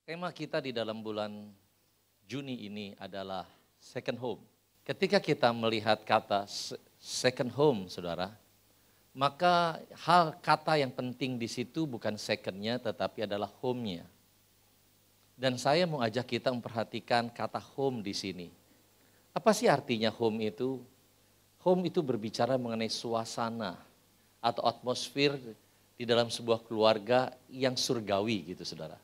Tema kita di dalam bulan Juni ini adalah second home. Ketika kita melihat kata second home, saudara, maka kata yang penting di situ bukan secondnya tetapi adalah home-nya. Dan saya mau ajak kita memperhatikan kata home di sini. Apa sih artinya home itu? Home itu berbicara mengenai suasana atau atmosfer di dalam sebuah keluarga yang surgawi gitu, saudara.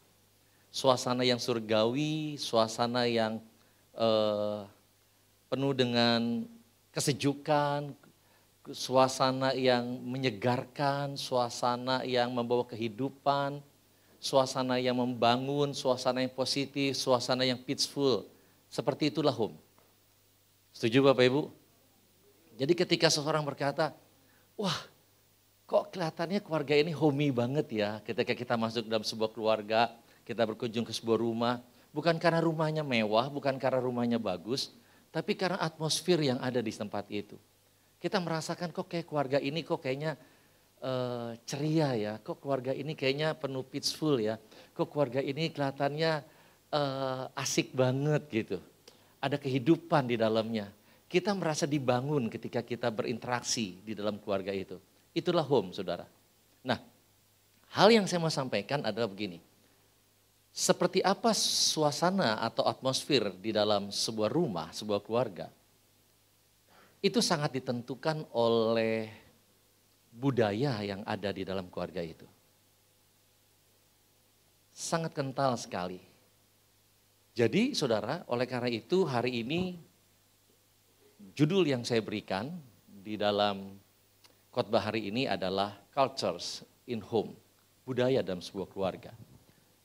Suasana yang surgawi, suasana yang penuh dengan kesejukan, suasana yang menyegarkan, suasana yang membawa kehidupan, suasana yang membangun, suasana yang positif, suasana yang peaceful. Seperti itulah home. Setuju Bapak Ibu? Jadi ketika seseorang berkata, wah kok kelihatannya keluarga ini homey banget ya. Ketika kita masuk dalam sebuah keluarga, kita berkunjung ke sebuah rumah, bukan karena rumahnya mewah, bukan karena rumahnya bagus, tapi karena atmosfer yang ada di tempat itu. Kita merasakan kok kayak keluarga ini kok kayaknya ceria ya, kok keluarga ini kayaknya penuh peaceful ya, kok keluarga ini kelihatannya asik banget gitu. Ada kehidupan di dalamnya. Kita merasa dibangun ketika kita berinteraksi di dalam keluarga itu. Itulah home, saudara. Nah, hal yang saya mau sampaikan adalah begini. Seperti apa suasana atau atmosfer di dalam sebuah rumah, sebuah keluarga, itu sangat ditentukan oleh budaya yang ada di dalam keluarga itu. Sangat kental sekali. Jadi saudara, oleh karena itu hari ini judul yang saya berikan di dalam khotbah hari ini adalah Cultures in Home, budaya dalam sebuah keluarga.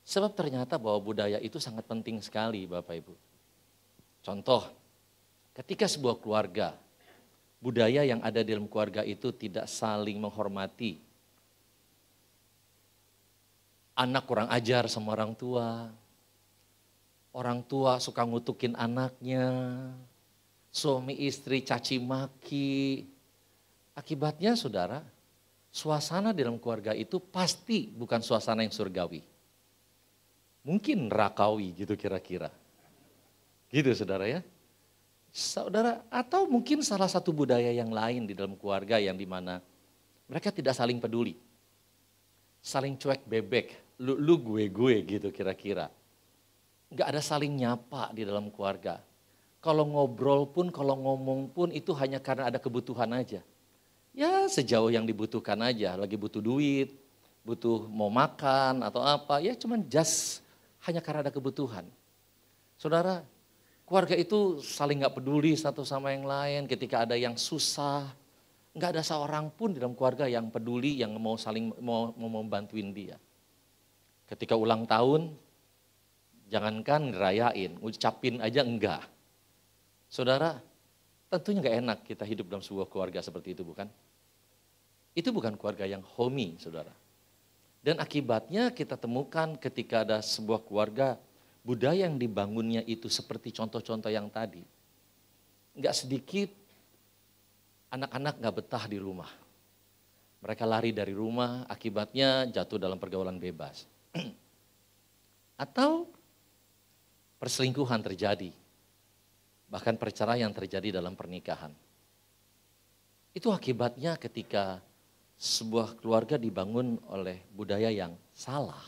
Sebab ternyata bahwa budaya itu sangat penting sekali Bapak Ibu. Contoh, ketika sebuah keluarga, budaya yang ada di dalam keluarga itu tidak saling menghormati. Anak kurang ajar sama orang tua suka ngutukin anaknya, suami istri caci maki. Akibatnya saudara, suasana di dalam keluarga itu pasti bukan suasana yang surgawi. Mungkin nerakawi gitu kira-kira. Gitu saudara ya. Saudara, atau mungkin salah satu budaya yang lain di dalam keluarga yang dimana mereka tidak saling peduli. Saling cuek bebek, lu gue gitu kira-kira. Enggak ada saling nyapa di dalam keluarga. Kalau ngobrol pun, kalau ngomong pun itu hanya karena ada kebutuhan aja. Ya sejauh yang dibutuhkan aja, lagi butuh duit, butuh mau makan atau apa, ya cuman just hanya karena ada kebutuhan. Saudara, keluarga itu saling gak peduli satu sama yang lain ketika ada yang susah. Gak ada seorang pun di dalam keluarga yang peduli, yang mau membantuin dia. Ketika ulang tahun, jangankan ngerayain, ucapin aja enggak. Saudara, tentunya gak enak kita hidup dalam sebuah keluarga seperti itu, bukan? Itu bukan keluarga yang homey, saudara. Dan akibatnya kita temukan ketika ada sebuah keluarga, budaya yang dibangunnya itu seperti contoh-contoh yang tadi. Enggak sedikit anak-anak enggak betah di rumah. Mereka lari dari rumah, akibatnya jatuh dalam pergaulan bebas. Atau perselingkuhan terjadi. Bahkan perceraian terjadi dalam pernikahan. Itu akibatnya ketika sebuah keluarga dibangun oleh budaya yang salah.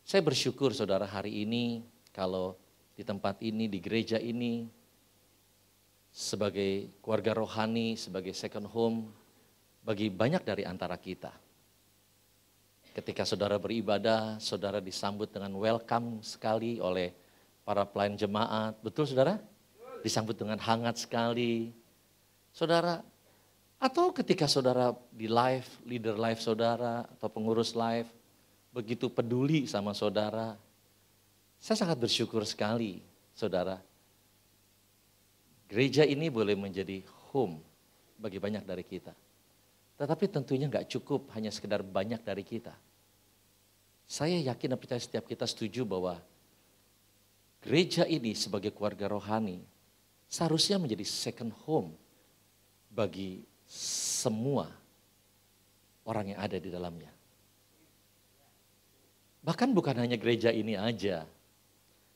Saya bersyukur saudara hari ini kalau di tempat ini, di gereja ini, sebagai keluarga rohani, sebagai second home, bagi banyak dari antara kita. Ketika saudara beribadah, saudara disambut dengan welcome sekali oleh para pelayan jemaat. Betul saudara? Disambut dengan hangat sekali. Saudara, atau ketika saudara di live, leader live saudara atau pengurus live, begitu peduli sama saudara. Saya sangat bersyukur sekali saudara. Gereja ini boleh menjadi home bagi banyak dari kita. Tetapi tentunya gak cukup hanya sekedar banyak dari kita. Saya yakin dan percaya setiap kita setuju bahwa gereja ini sebagai keluarga rohani seharusnya menjadi second home bagi semua orang yang ada di dalamnya. Bahkan bukan hanya gereja ini aja,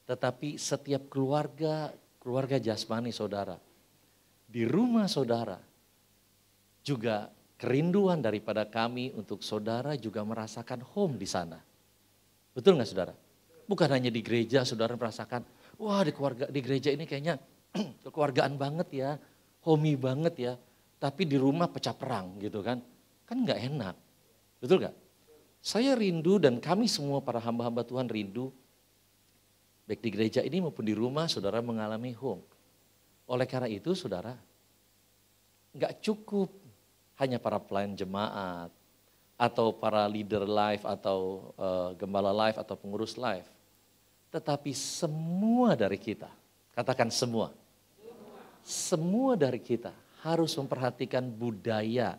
tetapi setiap keluarga jasmani saudara, di rumah saudara, juga kerinduan daripada kami untuk saudara juga merasakan home di sana. Betul nggak saudara? Bukan hanya di gereja saudara merasakan, wah di gereja ini kayaknya kekeluargaan banget ya, homey banget ya. Tapi di rumah pecah perang gitu kan. Kan nggak enak. Betul nggak? Saya rindu dan kami semua para hamba-hamba Tuhan rindu. Baik di gereja ini maupun di rumah saudara mengalami home. Oleh karena itu saudara, nggak cukup hanya para pelayan jemaat atau para leader life atau gembala life atau pengurus life. Tetapi semua dari kita, katakan semua. Semua dari kita harus memperhatikan budaya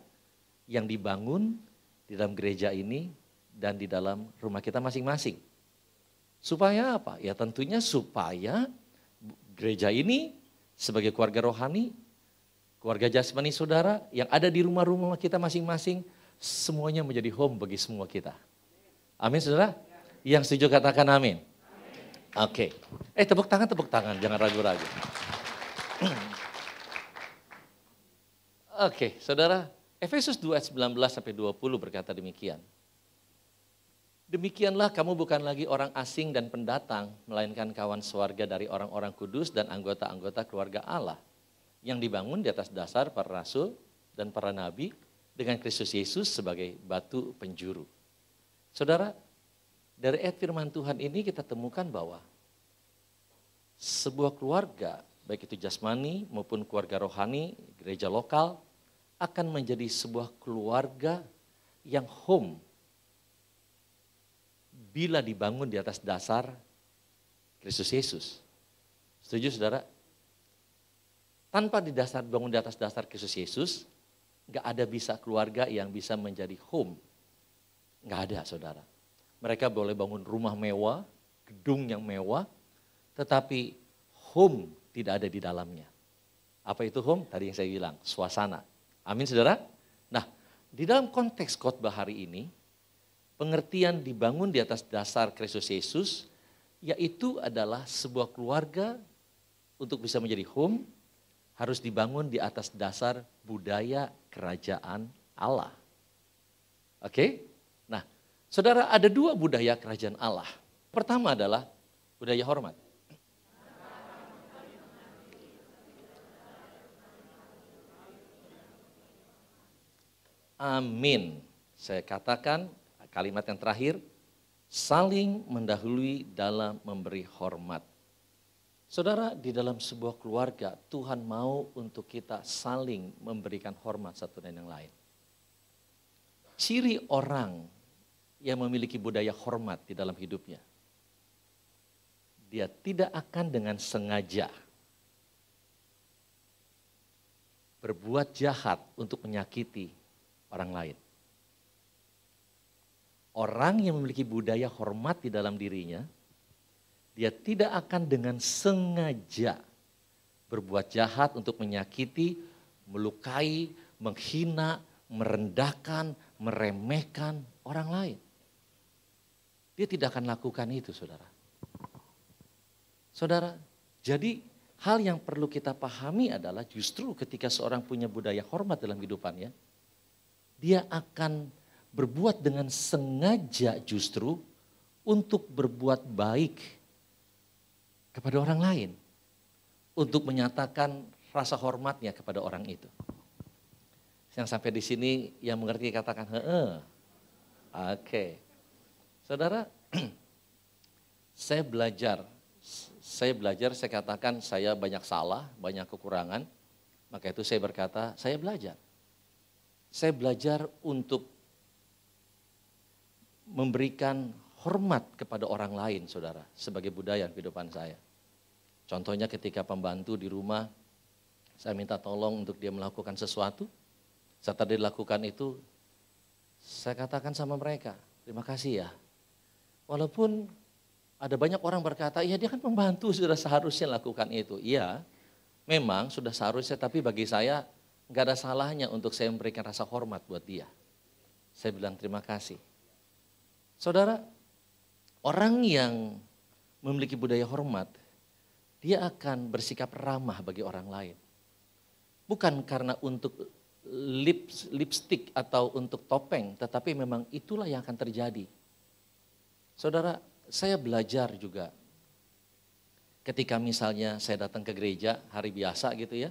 yang dibangun di dalam gereja ini dan di dalam rumah kita masing-masing. Supaya apa? Ya tentunya supaya gereja ini sebagai keluarga rohani, keluarga jasmani saudara yang ada di rumah-rumah kita masing-masing, semuanya menjadi home bagi semua kita. Amin saudara? Yang setuju katakan amin. Oke. Tepuk tangan, jangan ragu-ragu. Oke, saudara, Efesus 2 ayat 19 sampai 20 berkata demikian. Demikianlah kamu bukan lagi orang asing dan pendatang, melainkan kawan sewarga dari orang-orang kudus dan anggota-anggota keluarga Allah yang dibangun di atas dasar para rasul dan para nabi dengan Kristus Yesus sebagai batu penjuru. Saudara, dari ayat firman Tuhan ini kita temukan bahwa sebuah keluarga, baik itu jasmani maupun keluarga rohani, gereja lokal, akan menjadi sebuah keluarga yang home bila dibangun di atas dasar Kristus Yesus. Setuju saudara? Tanpa dibangun di atas dasar Kristus Yesus, gak ada bisa keluarga yang bisa menjadi home. Gak ada saudara. Mereka boleh bangun rumah mewah, gedung yang mewah, tetapi home tidak ada di dalamnya. Apa itu home? Tadi yang saya bilang, suasana. Amin saudara? Nah, di dalam konteks khotbah hari ini, pengertian dibangun di atas dasar Kristus Yesus, yaitu adalah sebuah keluarga untuk bisa menjadi home, harus dibangun di atas dasar budaya kerajaan Allah. Oke? Nah, saudara ada dua budaya kerajaan Allah. Pertama adalah budaya hormat. Amin. Saya katakan kalimat yang terakhir, saling mendahului dalam memberi hormat. Saudara, di dalam sebuah keluarga, Tuhan mau untuk kita saling memberikan hormat satu dan yang lain. Ciri orang yang memiliki budaya hormat di dalam hidupnya, dia tidak akan dengan sengaja berbuat jahat untuk menyakiti orang lain. Orang yang memiliki budaya hormat di dalam dirinya, dia tidak akan dengan sengaja berbuat jahat untuk menyakiti, melukai, menghina, merendahkan, meremehkan orang lain. Dia tidak akan lakukan itu, saudara. Saudara, jadi hal yang perlu kita pahami adalah justru ketika seorang punya budaya hormat dalam hidupannya, dia akan berbuat dengan sengaja justru untuk berbuat baik kepada orang lain. Untuk menyatakan rasa hormatnya kepada orang itu. Yang sampai di sini yang mengerti katakan heeh. Oke. Saudara, saya belajar, saya katakan saya banyak salah, banyak kekurangan. Maka itu saya berkata, saya belajar. Saya belajar untuk memberikan hormat kepada orang lain, saudara, sebagai budaya kehidupan saya. Contohnya ketika pembantu di rumah, saya minta tolong untuk dia melakukan sesuatu. Setelah dia lakukan itu, saya katakan sama mereka, terima kasih ya. Walaupun ada banyak orang berkata, iya dia kan pembantu, sudah seharusnya lakukan itu. Iya, memang sudah seharusnya, tapi bagi saya nggak ada salahnya untuk saya memberikan rasa hormat buat dia. Saya bilang terima kasih. Saudara, Orang yang memiliki budaya hormat, dia akan bersikap ramah bagi orang lain. Bukan karena untuk lipstick atau untuk topeng, tetapi memang itulah yang akan terjadi. Saudara, saya belajar juga ketika misalnya saya datang ke gereja hari biasa gitu ya.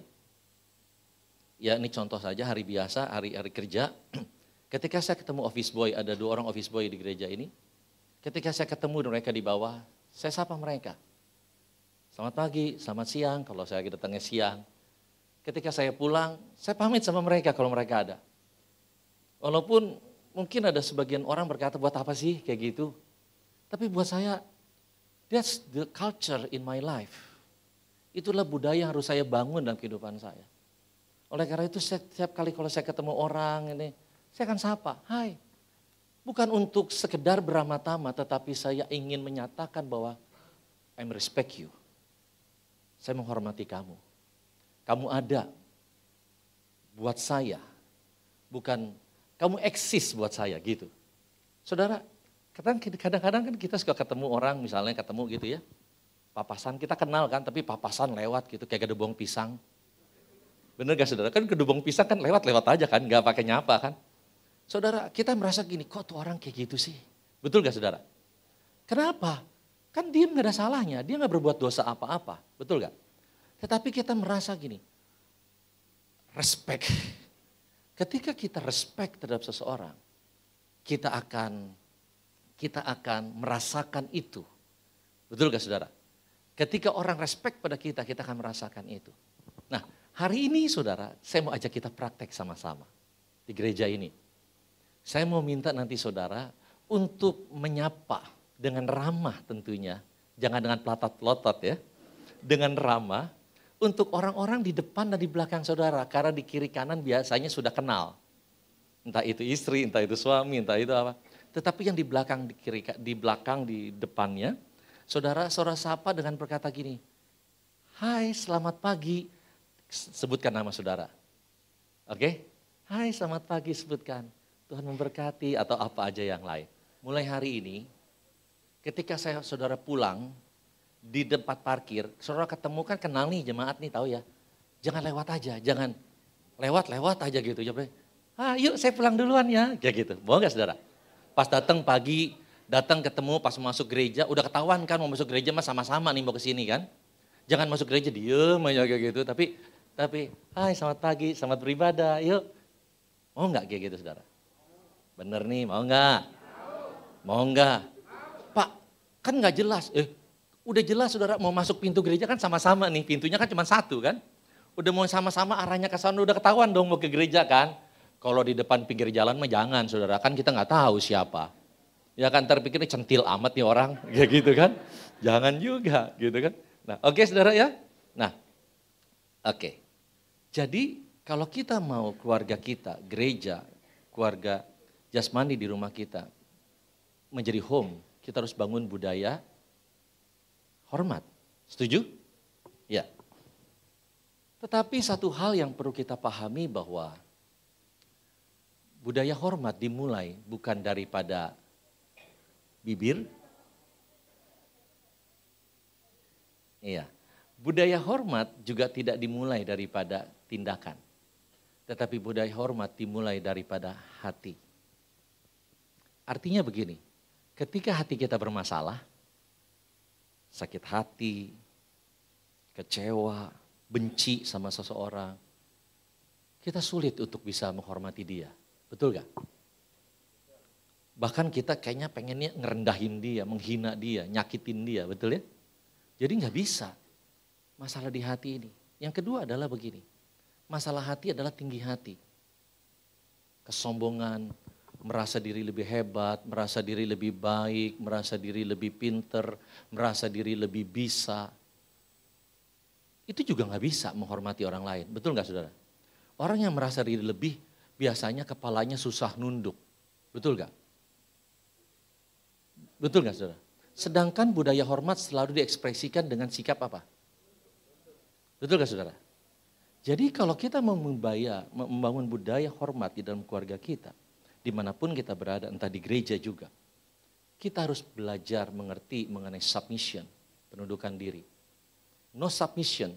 Ya ini contoh saja hari biasa, hari kerja. Ketika saya ketemu office boy, ada 2 orang office boy di gereja ini. Ketika saya ketemu mereka di bawah, saya sapa mereka. Selamat pagi, selamat siang, kalau saya datangnya siang. Ketika saya pulang, saya pamit sama mereka kalau mereka ada. Walaupun mungkin ada sebagian orang berkata, buat apa sih kayak gitu. Tapi buat saya, that's the culture in my life. Itulah budaya yang harus saya bangun dalam kehidupan saya. Oleh karena itu setiap kali kalau saya ketemu orang ini, saya akan sapa, hai. Bukan untuk sekedar beramah-tamah, tetapi saya ingin menyatakan bahwa I respect you. Saya menghormati kamu. Kamu ada buat saya, bukan kamu eksis buat saya gitu. Saudara, kadang-kadang kan kita suka ketemu orang, misalnya ketemu gitu ya, papasan, kita kenal kan, tapi papasan lewat gitu, kayak gedebong pisang. Bener gak saudara? Kan gedebong pisang kan lewat-lewat aja kan, gak pakai nyapa kan. Saudara, kita merasa gini, kok tuh orang kayak gitu sih? Betul gak saudara? Kenapa? Kan dia gak ada salahnya, dia gak berbuat dosa apa-apa, betul gak? Tetapi kita merasa gini, respect. Ketika kita respect terhadap seseorang, kita akan merasakan itu. Betul gak saudara? Ketika orang respect pada kita akan merasakan itu. Nah, hari ini saudara, saya mau ajak kita praktek sama-sama di gereja ini. Saya mau minta nanti saudara untuk menyapa dengan ramah tentunya. Jangan dengan pelotot-pelotot ya. Dengan ramah untuk orang-orang di depan dan di belakang saudara. Karena di kiri kanan biasanya sudah kenal. Entah itu istri, entah itu suami, entah itu apa. Tetapi yang di belakang, di depannya, saudara sapa dengan berkata gini, hai selamat pagi, sebutkan nama saudara. Oke? Hai selamat pagi, sebutkan. Tuhan memberkati atau apa aja yang lain. Mulai hari ini, ketika saudara pulang di tempat parkir, saudara ketemu kan kenal nih jemaat nih tahu ya. Jangan lewat aja, jangan lewat aja gitu. Yuk saya pulang duluan ya, kayak gitu. Mau gak saudara? Pas datang pagi, datang ketemu pas masuk gereja, udah ketahuan kan mau masuk gereja mah sama-sama nih mau ke sini kan. Jangan masuk gereja diem aja kayak gitu, tapi hai selamat pagi, selamat beribadah, yuk. Mau gak kayak gitu saudara? Bener nih, mau gak? Mau gak? Pak, kan gak jelas. Udah jelas saudara mau masuk pintu gereja kan sama-sama nih, pintunya kan cuma satu kan. Udah mau sama-sama arahnya ke sana, udah ketahuan dong mau ke gereja kan. Kalau di depan pinggir jalan mah jangan saudara, kan kita gak tahu siapa. Ya kan terpikirnya centil amat nih orang, ya gitu kan. Jangan juga gitu kan. Nah oke saudara ya. Nah oke. Jadi kalau kita mau keluarga kita, gereja, keluarga jasmani di rumah kita menjadi home, kita harus bangun budaya hormat. Setuju? Ya. Tetapi satu hal yang perlu kita pahami bahwa budaya hormat dimulai bukan daripada bibir. Iya. Budaya hormat juga tidak dimulai daripada tindakan. Tetapi budaya hormat dimulai daripada hati. Artinya begini, ketika hati kita bermasalah, sakit hati, kecewa, benci sama seseorang, kita sulit untuk bisa menghormati dia. Betul gak? Bahkan kita kayaknya pengennya ngerendahin dia, menghina dia, nyakitin dia, betul ya? Jadi gak bisa masalah di hati ini. Yang kedua adalah begini, masalah hati adalah tinggi hati. Kesombongan, merasa diri lebih hebat, merasa diri lebih baik, merasa diri lebih pinter, merasa diri lebih bisa. Itu juga gak bisa menghormati orang lain, betul gak saudara? Orang yang merasa diri lebih, biasanya kepalanya susah nunduk, betul gak? Betul gak saudara? Sedangkan budaya hormat selalu diekspresikan dengan sikap apa? Betul gak saudara? Jadi kalau kita mau membangun budaya hormat di dalam keluarga kita, dimanapun kita berada, entah di gereja juga, kita harus belajar mengerti mengenai submission, penundukan diri. No submission,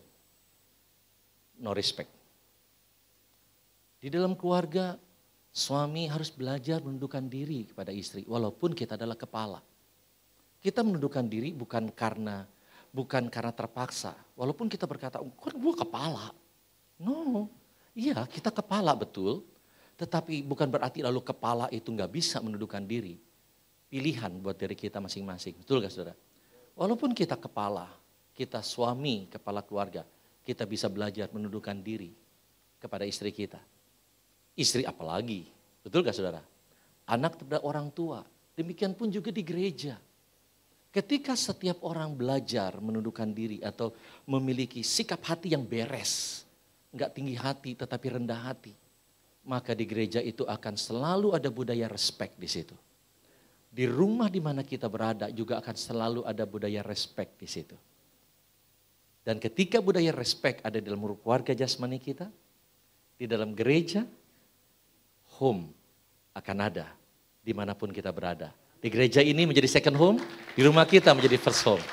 no respect. Di dalam keluarga, suami harus belajar menundukkan diri kepada istri, walaupun kita adalah kepala. Kita menundukkan diri bukan karena terpaksa, walaupun kita berkata, kan gue kepala. No, iya kita kepala betul, tetapi bukan berarti lalu kepala itu nggak bisa menundukkan diri. Pilihan buat diri kita masing-masing, betul gak saudara? Walaupun kita kepala, kita suami, kepala keluarga, kita bisa belajar menundukkan diri kepada istri kita. Istri apalagi, betul gak saudara? Anak terhadap orang tua, demikian pun juga di gereja. Ketika setiap orang belajar menundukkan diri atau memiliki sikap hati yang beres, gak tinggi hati tetapi rendah hati, maka di gereja itu akan selalu ada budaya respect di situ. Di rumah di mana kita berada juga akan selalu ada budaya respect di situ. Dan ketika budaya respect ada di dalam keluarga jasmani kita, di dalam gereja, home akan ada dimanapun kita berada. Di gereja ini menjadi second home, di rumah kita menjadi first home.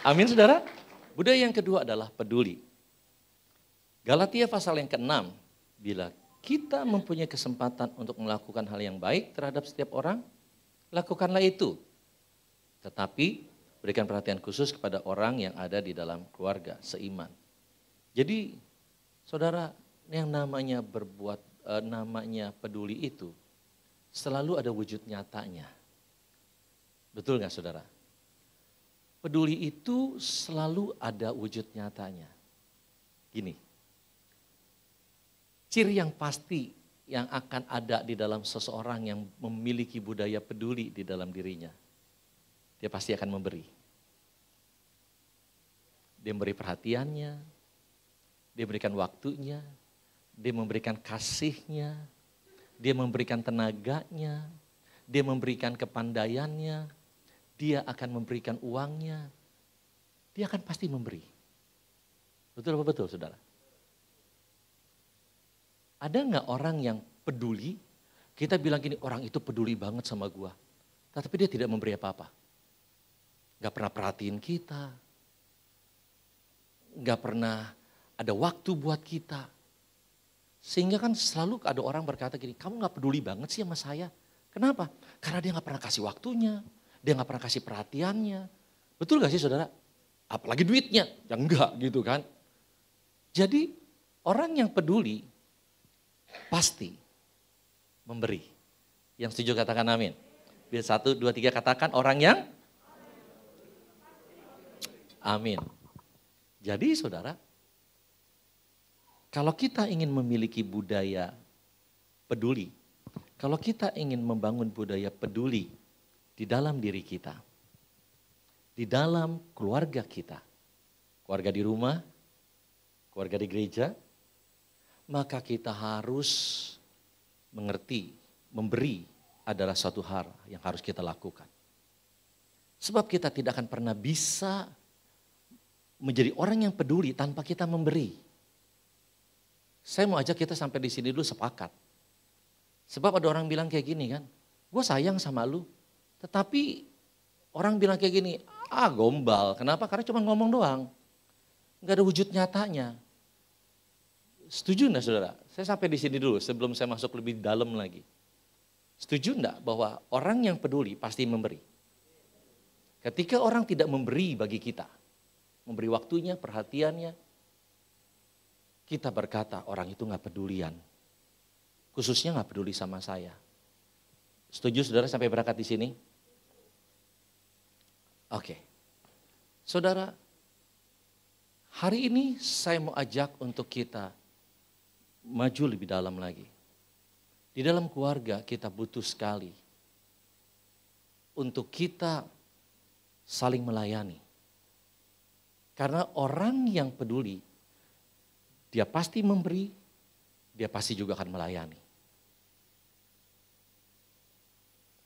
Amin saudara. Budaya yang kedua adalah peduli. Galatia pasal yang ke-6, bila kita mempunyai kesempatan untuk melakukan hal yang baik terhadap setiap orang, lakukanlah itu. Tetapi berikan perhatian khusus kepada orang yang ada di dalam keluarga seiman. Jadi saudara, yang namanya namanya peduli itu selalu ada wujud nyatanya. Betul gak saudara? Peduli itu selalu ada wujud nyatanya. Gini, ciri yang pasti yang akan ada di dalam seseorang yang memiliki budaya peduli di dalam dirinya, dia pasti akan memberi. Dia memberi perhatiannya, dia memberikan waktunya, dia memberikan kasihnya, dia memberikan tenaganya, dia memberikan kepandaiannya, dia akan memberikan uangnya, dia akan pasti memberi. Betul apa betul saudara? Ada nggak orang yang peduli, kita bilang gini, orang itu peduli banget sama gua, tetapi dia tidak memberi apa-apa. Gak pernah perhatiin kita, gak pernah ada waktu buat kita. Sehingga kan selalu ada orang berkata gini, kamu gak peduli banget sih sama saya. Kenapa? Karena dia gak pernah kasih waktunya, dia gak pernah kasih perhatiannya. Betul gak sih saudara? Apalagi duitnya, ya enggak gitu kan. Jadi orang yang peduli pasti memberi. Yang setuju katakan amin. Bila 1, 2, 3 katakan orang yang amin. Jadi saudara, kalau kita ingin memiliki budaya peduli, kalau kita ingin membangun budaya peduli di dalam diri kita, di dalam keluarga kita, keluarga di rumah, keluarga di gereja, maka kita harus mengerti, memberi adalah suatu hal yang harus kita lakukan. Sebab kita tidak akan pernah bisa menjadi orang yang peduli tanpa kita memberi. Saya mau ajak kita sampai di sini dulu sepakat. Sebab ada orang bilang kayak gini kan, gue sayang sama lu. Tetapi orang bilang kayak gini, gombal. Kenapa? Karena cuma ngomong doang. Gak ada wujud nyatanya. Setuju enggak saudara? Saya sampai di sini dulu sebelum saya masuk lebih dalam lagi. Setuju enggak bahwa orang yang peduli pasti memberi? Ketika orang tidak memberi bagi kita, memberi waktunya, perhatiannya, kita berkata orang itu gak pedulian. Khususnya gak peduli sama saya. Setuju saudara sampai berangkat di sini? Oke. Saudara, hari ini saya mau ajak untuk kita maju lebih dalam lagi. Di dalam keluarga kita butuh sekali untuk kita saling melayani. Karena orang yang peduli, dia pasti memberi, dia pasti juga akan melayani.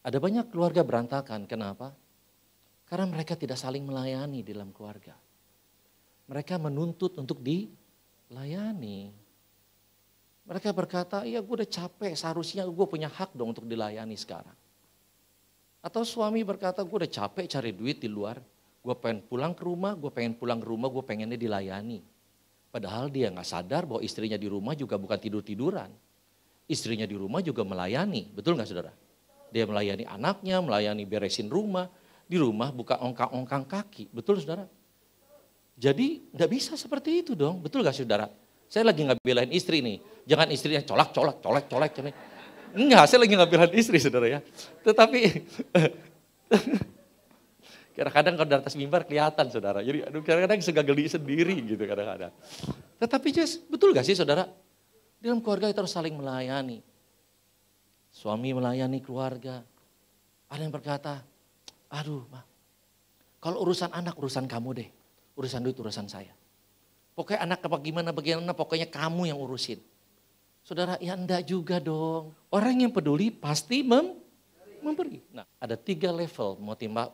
Ada banyak keluarga berantakan, kenapa? Karena mereka tidak saling melayani di dalam keluarga. Mereka menuntut untuk dilayani. Mereka berkata, iya gue udah capek, seharusnya gue punya hak dong untuk dilayani sekarang. Atau suami berkata, gue udah capek cari duit di luar, gue pengen pulang ke rumah, gue pengennya dilayani. Padahal dia nggak sadar bahwa istrinya di rumah juga bukan tidur-tiduran. Istrinya di rumah juga melayani, betul nggak saudara? Dia melayani anaknya, melayani beresin rumah, di rumah bukan ongkang-ongkang kaki, betul saudara? Jadi nggak bisa seperti itu dong, betul nggak saudara? Saya lagi nggak belain istri nih, jangan istrinya colak. Enggak, saya lagi nggak belain istri saudara ya. Tetapi kadang-kadang kalau di atas mimbar kelihatan saudara, jadi kadang-kadang suka geli sendiri gitu kadang-kadang. Tetapi betul gak sih saudara? Dalam keluarga kita harus saling melayani. Suami melayani keluarga. Ada yang berkata, aduh kalau urusan anak urusan kamu deh. Urusan duit urusan saya. Pokoknya anak apa gimana, pokoknya kamu yang urusin. Saudara, ya enggak juga dong. Orang yang peduli pasti memberi. Nah, ada 3 level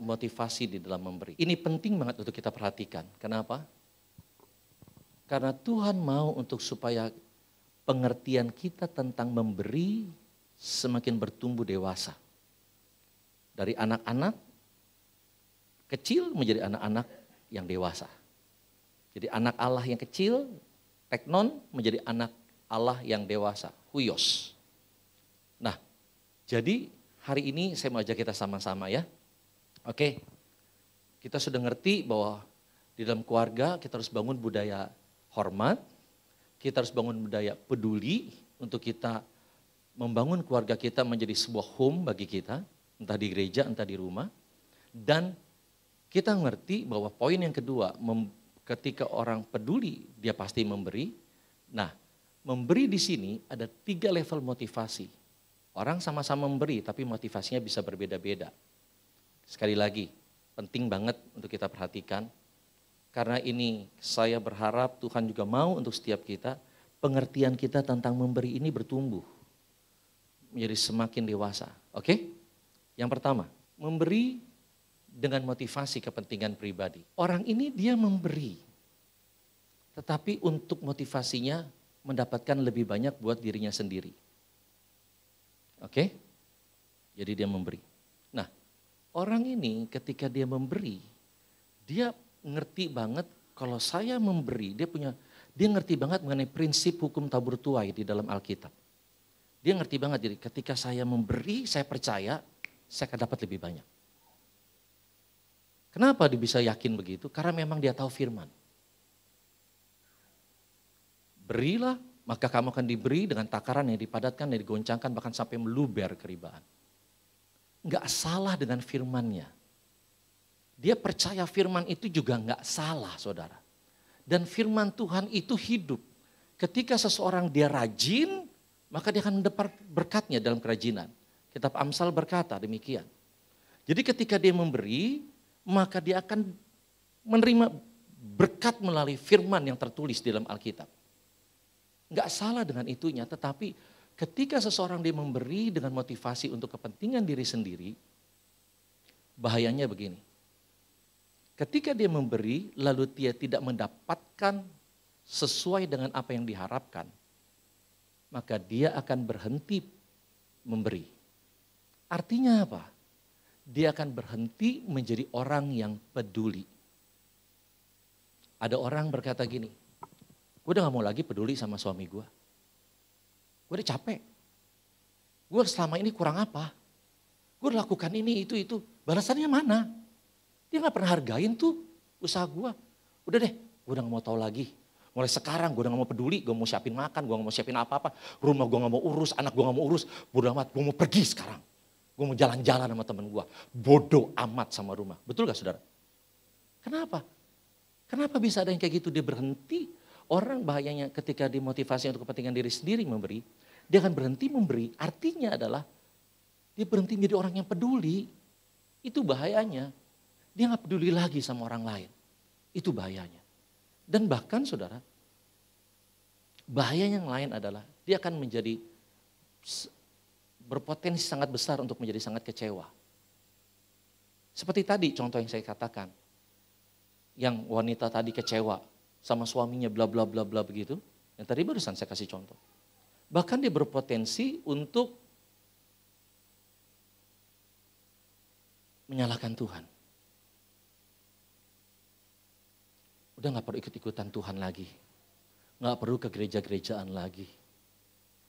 motivasi di dalam memberi. Ini penting banget untuk kita perhatikan. Kenapa? Karena Tuhan mau untuk supaya pengertian kita tentang memberi semakin bertumbuh dewasa. Dari anak-anak kecil menjadi anak-anak yang dewasa. Jadi anak Allah yang kecil, teknon, menjadi anak Allah yang dewasa, huios. Nah, jadi hari ini saya mau ajak kita sama-sama ya. Oke, kita sudah ngerti bahwa di dalam keluarga kita harus bangun budaya hormat, kita harus bangun budaya peduli untuk kita membangun keluarga kita menjadi sebuah home bagi kita, entah di gereja, entah di rumah. Dan kita ngerti bahwa poin yang kedua, ketika orang peduli, dia pasti memberi. Nah, memberi di sini ada 3 level motivasi. Orang sama-sama memberi, tapi motivasinya bisa berbeda-beda. Sekali lagi, penting banget untuk kita perhatikan. Karena ini saya berharap Tuhan juga mau untuk setiap kita, pengertian kita tentang memberi ini bertumbuh. Menjadi semakin dewasa. Oke? Yang pertama, memberi dengan motivasi kepentingan pribadi. Orang ini dia memberi. Tetapi untuk motivasinya mendapatkan lebih banyak buat dirinya sendiri. Oke? Jadi dia memberi. Nah, orang ini ketika dia memberi, dia ngerti banget kalau saya memberi, dia ngerti banget mengenai prinsip hukum tabur tuai di dalam Alkitab. Dia ngerti banget, jadi ketika saya memberi, saya percaya, saya akan dapat lebih banyak. Kenapa dia bisa yakin begitu? Karena memang dia tahu firman. Berilah, maka kamu akan diberi dengan takaran yang dipadatkan, yang digoncangkan, bahkan sampai meluber keribaan. Enggak salah dengan firmannya. Dia percaya firman itu juga enggak salah, saudara. Dan firman Tuhan itu hidup. Ketika seseorang dia rajin, maka dia akan mendapat berkatnya dalam kerajinan. Kitab Amsal berkata demikian. Jadi ketika dia memberi, maka dia akan menerima berkat melalui firman yang tertulis di dalam Alkitab. Enggak salah dengan itunya, tetapi ketika seseorang dia memberi dengan motivasi untuk kepentingan diri sendiri, bahayanya begini. Ketika dia memberi, lalu dia tidak mendapatkan sesuai dengan apa yang diharapkan, maka dia akan berhenti memberi. Artinya apa? Dia akan berhenti menjadi orang yang peduli. Ada orang berkata gini, gue udah gak mau lagi peduli sama suami gue. Gue udah capek. Gue selama ini kurang apa? Gue lakukan ini, itu. Balasannya mana? Dia gak pernah hargain tuh usaha gue. Udah deh, gue udah gak mau tahu lagi. Mulai sekarang gue udah gak mau peduli, gue mau siapin makan, gue gak mau siapin apa-apa. Rumah gue gak mau urus, anak gue gak mau urus. Bodoh amat, gue mau pergi sekarang. Gue mau jalan-jalan sama temen gue. Bodoh amat sama rumah. Betul gak saudara? Kenapa? Kenapa bisa ada yang kayak gitu? Dia berhenti. Orang bahayanya ketika dimotivasi untuk kepentingan diri sendiri memberi, dia akan berhenti memberi. Artinya adalah dia berhenti menjadi orang yang peduli. Itu bahayanya. Dia gak peduli lagi sama orang lain. Itu bahayanya. Dan bahkan saudara, bahaya yang lain adalah dia akan menjadi berpotensi sangat besar untuk menjadi sangat kecewa. Seperti tadi contoh yang saya katakan. Yang wanita tadi kecewa sama suaminya bla bla bla bla begitu. Yang tadi barusan saya kasih contoh. Bahkan dia berpotensi untuk menyalahkan Tuhan. Udah gak perlu ikut-ikutan Tuhan lagi. Gak perlu ke gereja-gerejaan lagi.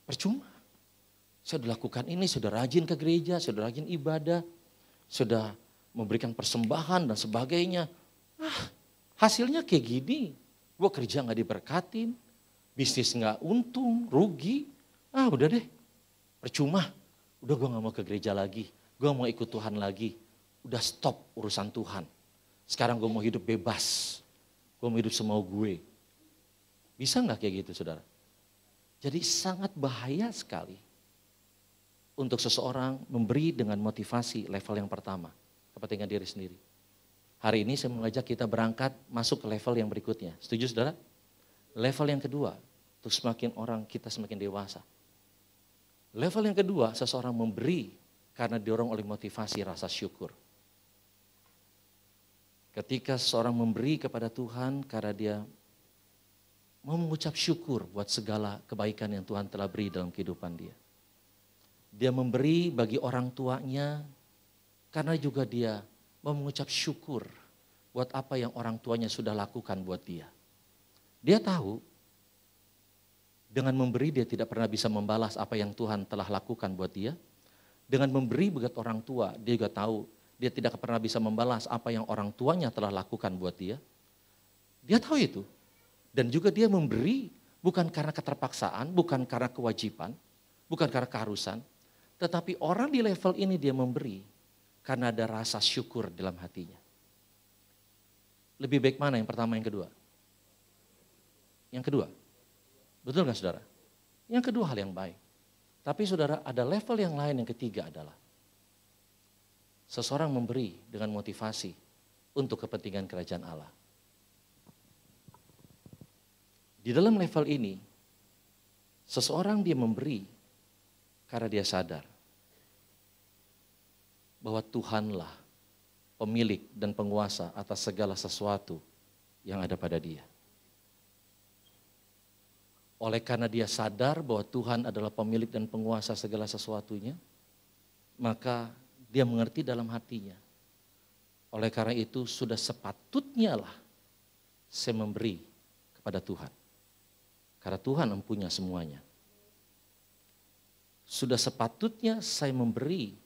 Percuma. Saya sudah lakukan ini, sudah rajin ke gereja, sudah rajin ibadah, sudah memberikan persembahan dan sebagainya. Hasilnya kayak gini. Gue kerja gak diberkatin, bisnis gak untung, rugi. Udah deh, percuma. Udah gue gak mau ke gereja lagi, gue mau ikut Tuhan lagi. Udah stop urusan Tuhan. Sekarang gue mau hidup bebas, gue mau hidup semau gue. Bisa gak kayak gitu saudara? Jadi sangat bahaya sekali untuk seseorang memberi dengan motivasi level yang pertama, kepentingan diri sendiri. Hari ini saya mengajak kita berangkat masuk ke level yang berikutnya. Setuju saudara? Level yang kedua, untuk semakin orang kita semakin dewasa. Level yang kedua, seseorang memberi karena didorong oleh motivasi rasa syukur. Ketika seseorang memberi kepada Tuhan karena dia mau mengucap syukur buat segala kebaikan yang Tuhan telah beri dalam kehidupan dia. Dia memberi bagi orang tuanya karena juga dia mau mengucap syukur buat apa yang orang tuanya sudah lakukan buat dia. Dia tahu dengan memberi dia tidak pernah bisa membalas apa yang Tuhan telah lakukan buat dia. Dengan memberi buat orang tua dia juga tahu dia tidak pernah bisa membalas apa yang orang tuanya telah lakukan buat dia. Dia tahu itu. Dan juga dia memberi bukan karena keterpaksaan, bukan karena kewajiban, bukan karena keharusan. Tetapi orang di level ini dia memberi karena ada rasa syukur dalam hatinya. Lebih baik mana yang pertama, yang kedua? Yang kedua. Betul gak saudara? Yang kedua hal yang baik. Tapi saudara ada level yang lain, yang ketiga adalah seseorang memberi dengan motivasi untuk kepentingan kerajaan Allah. Di dalam level ini, seseorang dia memberi karena dia sadar bahwa Tuhanlah pemilik dan penguasa atas segala sesuatu yang ada pada dia. Oleh karena dia sadar bahwa Tuhan adalah pemilik dan penguasa segala sesuatunya, maka dia mengerti dalam hatinya. Oleh karena itu sudah sepatutnya lah saya memberi kepada Tuhan. Karena Tuhan mempunyai semuanya. Sudah sepatutnya saya memberi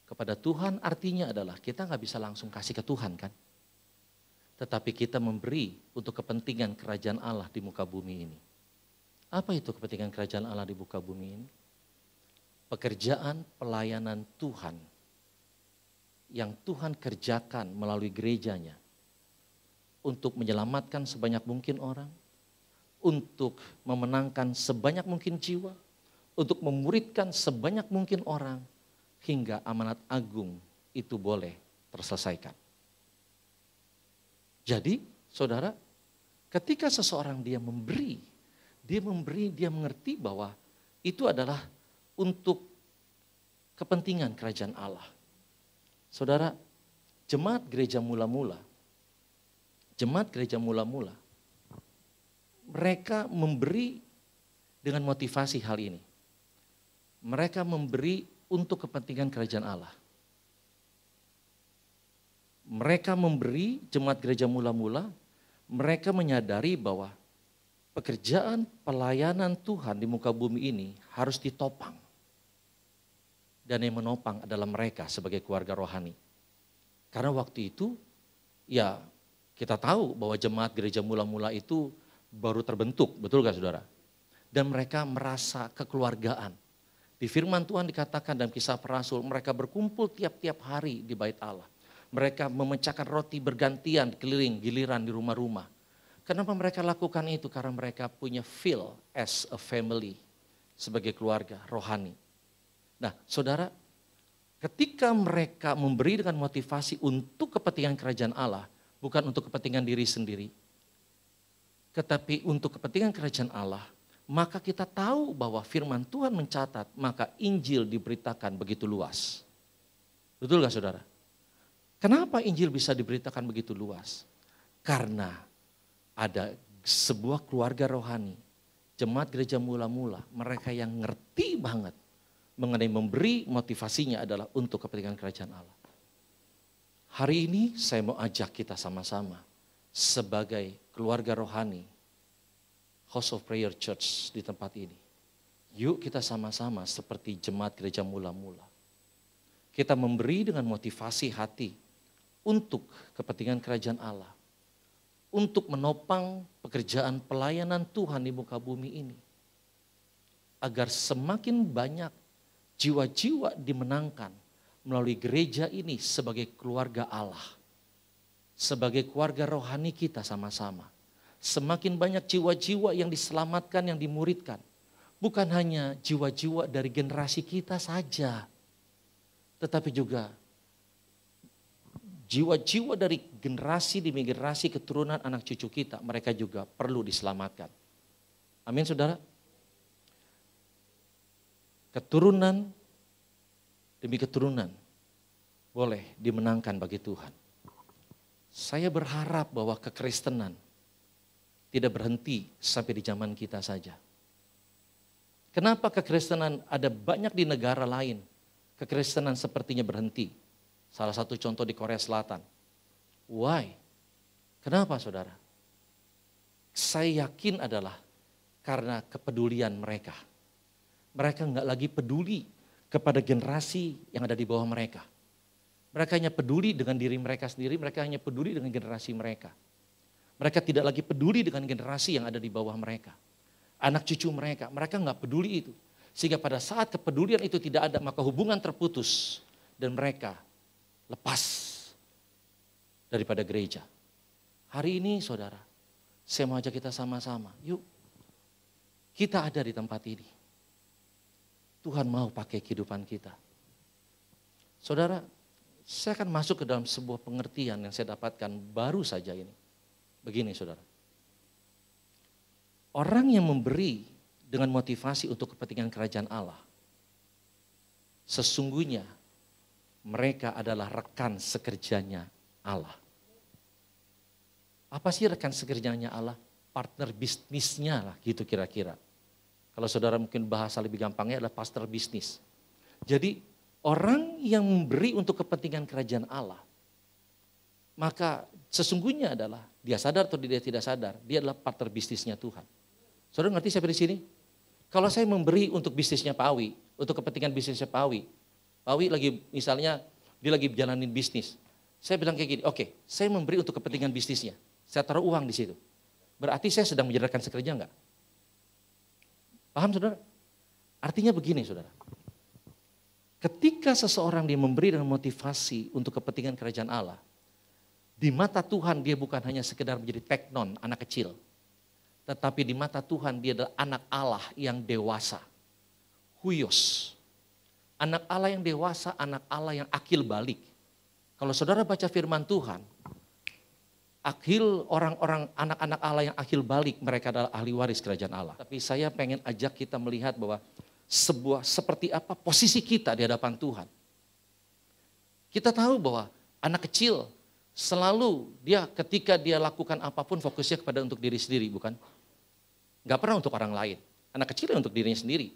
kepada Tuhan, artinya adalah kita gak bisa langsung kasih ke Tuhan kan. Tetapi kita memberi untuk kepentingan kerajaan Allah di muka bumi ini. Apa itu kepentingan kerajaan Allah di muka bumi ini? Pekerjaan pelayanan Tuhan yang Tuhan kerjakan melalui gerejanya untuk menyelamatkan sebanyak mungkin orang, untuk memenangkan sebanyak mungkin jiwa, untuk memuridkan sebanyak mungkin orang, hingga amanat agung itu boleh terselesaikan. Jadi saudara, ketika seseorang dia memberi, dia mengerti bahwa itu adalah untuk kepentingan kerajaan Allah. Saudara, jemaat gereja mula-mula, mereka memberi dengan motivasi hal ini. Mereka memberi untuk kepentingan kerajaan Allah. Mereka memberi, jemaat gereja mula-mula, mereka menyadari bahwa pekerjaan pelayanan Tuhan di muka bumi ini harus ditopang. Dan yang menopang adalah mereka sebagai keluarga rohani. Karena waktu itu, ya kita tahu bahwa jemaat gereja mula-mula itu baru terbentuk, betul gak saudara? Dan mereka merasa kekeluargaan. Di firman Tuhan dikatakan dalam Kisah Para Rasul, mereka berkumpul tiap-tiap hari di bait Allah. Mereka memecahkan roti bergantian keliling giliran di rumah-rumah. Kenapa mereka lakukan itu? Karena mereka punya feel as a family, sebagai keluarga rohani. Nah saudara, ketika mereka memberi dengan motivasi untuk kepentingan kerajaan Allah, bukan untuk kepentingan diri sendiri, tetapi untuk kepentingan kerajaan Allah, maka kita tahu bahwa firman Tuhan mencatat, maka Injil diberitakan begitu luas. Betul gak saudara? Kenapa Injil bisa diberitakan begitu luas? Karena ada sebuah keluarga rohani, jemaat gereja mula-mula, mereka yang ngerti banget mengenai memberi, motivasinya adalah untuk kepentingan kerajaan Allah. Hari ini saya mau ajak kita sama-sama sebagai keluarga rohani House of Prayer Church di tempat ini. Yuk kita sama-sama seperti jemaat gereja mula-mula. Kita memberi dengan motivasi hati untuk kepentingan kerajaan Allah. Untuk menopang pekerjaan pelayanan Tuhan di muka bumi ini. Agar semakin banyak jiwa-jiwa dimenangkan melalui gereja ini sebagai keluarga Allah. Sebagai keluarga rohani kita sama-sama. Semakin banyak jiwa-jiwa yang diselamatkan, yang dimuridkan. Bukan hanya jiwa-jiwa dari generasi kita saja. Tetapi juga jiwa-jiwa dari generasi demi generasi keturunan anak cucu kita. Mereka juga perlu diselamatkan. Amin saudara. Keturunan demi keturunan boleh dimenangkan bagi Tuhan. Saya berharap bahwa kekristenan tidak berhenti sampai di zaman kita saja. Kenapa kekristenan ada banyak di negara lain? Kekristenan sepertinya berhenti. Salah satu contoh di Korea Selatan. Why? Kenapa saudara? Saya yakin adalah karena kepedulian mereka. Mereka nggak lagi peduli kepada generasi yang ada di bawah mereka. Mereka hanya peduli dengan diri mereka sendiri, mereka hanya peduli dengan generasi mereka. Mereka tidak lagi peduli dengan generasi yang ada di bawah mereka. Anak cucu mereka nggak peduli itu. Sehingga pada saat kepedulian itu tidak ada, maka hubungan terputus. Dan mereka lepas daripada gereja. Hari ini saudara, saya mau ajak kita sama-sama, yuk kita ada di tempat ini. Tuhan mau pakai kehidupan kita. Saudara, saya akan masuk ke dalam sebuah pengertian yang saya dapatkan baru saja ini. Begini saudara. Orang yang memberi dengan motivasi untuk kepentingan kerajaan Allah. Sesungguhnya mereka adalah rekan sekerjanya Allah. Apa sih rekan sekerjanya Allah? Partner bisnisnya lah gitu kira-kira. Kalau saudara mungkin bahasa lebih gampangnya adalah pastor bisnis. Jadi orang yang memberi untuk kepentingan kerajaan Allah, maka sesungguhnya adalah dia sadar atau dia tidak sadar, dia adalah partner bisnisnya Tuhan. Saudara ngerti sampai di sini? Kalau saya memberi untuk bisnisnya Pak Awi, untuk kepentingan bisnisnya Pak Awi lagi misalnya dia lagi jalanin bisnis. Saya bilang kayak gini, oke, saya memberi untuk kepentingan bisnisnya. Saya taruh uang di situ. Berarti saya sedang menjadikan sekerja enggak? Paham saudara? Artinya begini saudara. Ketika seseorang dia memberi dengan motivasi untuk kepentingan kerajaan Allah, di mata Tuhan dia bukan hanya sekedar menjadi teknon, anak kecil. Tetapi di mata Tuhan dia adalah anak Allah yang dewasa. Huios. Anak Allah yang dewasa, anak Allah yang akil balik. Kalau saudara baca firman Tuhan, orang-orang anak-anak Allah yang akil balik, mereka adalah ahli waris kerajaan Allah. Tapi saya pengen ajak kita melihat bahwa seperti apa posisi kita di hadapan Tuhan. Kita tahu bahwa anak kecil selalu ketika dia lakukan apapun fokusnya kepada untuk diri sendiri, bukan? Gak pernah untuk orang lain. Anak kecil untuk dirinya sendiri.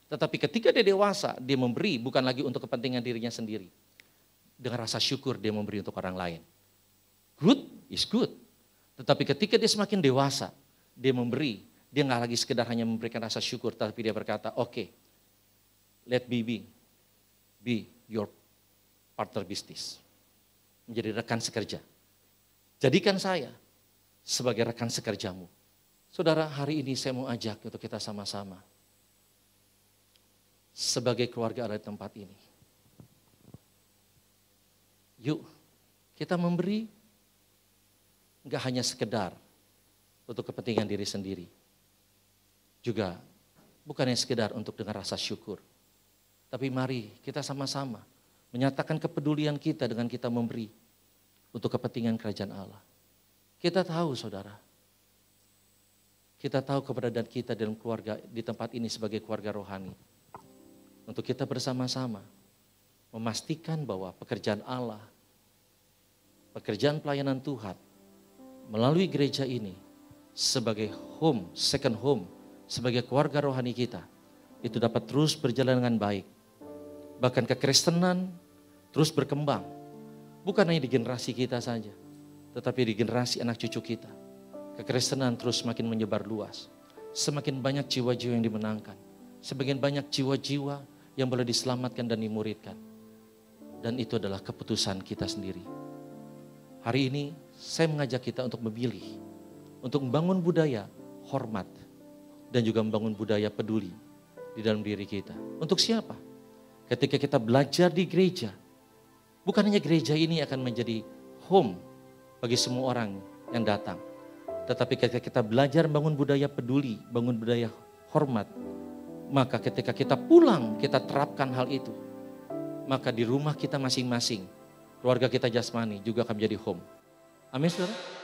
Tetapi ketika dia dewasa, dia memberi bukan lagi untuk kepentingan dirinya sendiri. Dengan rasa syukur dia memberi untuk orang lain. Good is good. Tetapi ketika dia semakin dewasa, dia memberi. Dia gak lagi sekedar hanya memberikan rasa syukur, tapi dia berkata, oke, let me be your partner business. Menjadi rekan sekerja. Jadikan saya sebagai rekan sekerjamu. Saudara, hari ini saya mau ajak untuk kita sama-sama. Sebagai keluarga Allah di tempat ini. Yuk, kita memberi gak hanya sekedar untuk kepentingan diri sendiri. Juga bukan hanya sekedar untuk dengan rasa syukur. Tapi mari kita sama-sama menyatakan kepedulian kita dengan kita memberi untuk kepentingan kerajaan Allah. Kita tahu saudara, kita tahu keberadaan kita dalam keluarga di tempat ini sebagai keluarga rohani. Untuk kita bersama-sama memastikan bahwa pekerjaan Allah, pekerjaan pelayanan Tuhan melalui gereja ini sebagai home, second home, sebagai keluarga rohani kita, itu dapat terus berjalan dengan baik. Bahkan kekristenan terus berkembang. Bukan hanya di generasi kita saja, tetapi di generasi anak cucu kita. Kekristenan terus semakin menyebar luas. Semakin banyak jiwa-jiwa yang dimenangkan. Semakin banyak jiwa-jiwa yang boleh diselamatkan dan dimuridkan. Dan itu adalah keputusan kita sendiri. Hari ini saya mengajak kita untuk memilih. Untuk membangun budaya hormat. Dan juga membangun budaya peduli di dalam diri kita. Untuk siapa? Ketika kita belajar di gereja. Bukan hanya gereja ini akan menjadi home bagi semua orang yang datang. Tetapi ketika kita belajar bangun budaya peduli, bangun budaya hormat, maka ketika kita pulang kita terapkan hal itu. Maka di rumah kita masing-masing, keluarga kita jasmani juga akan menjadi home. Amin, saudara.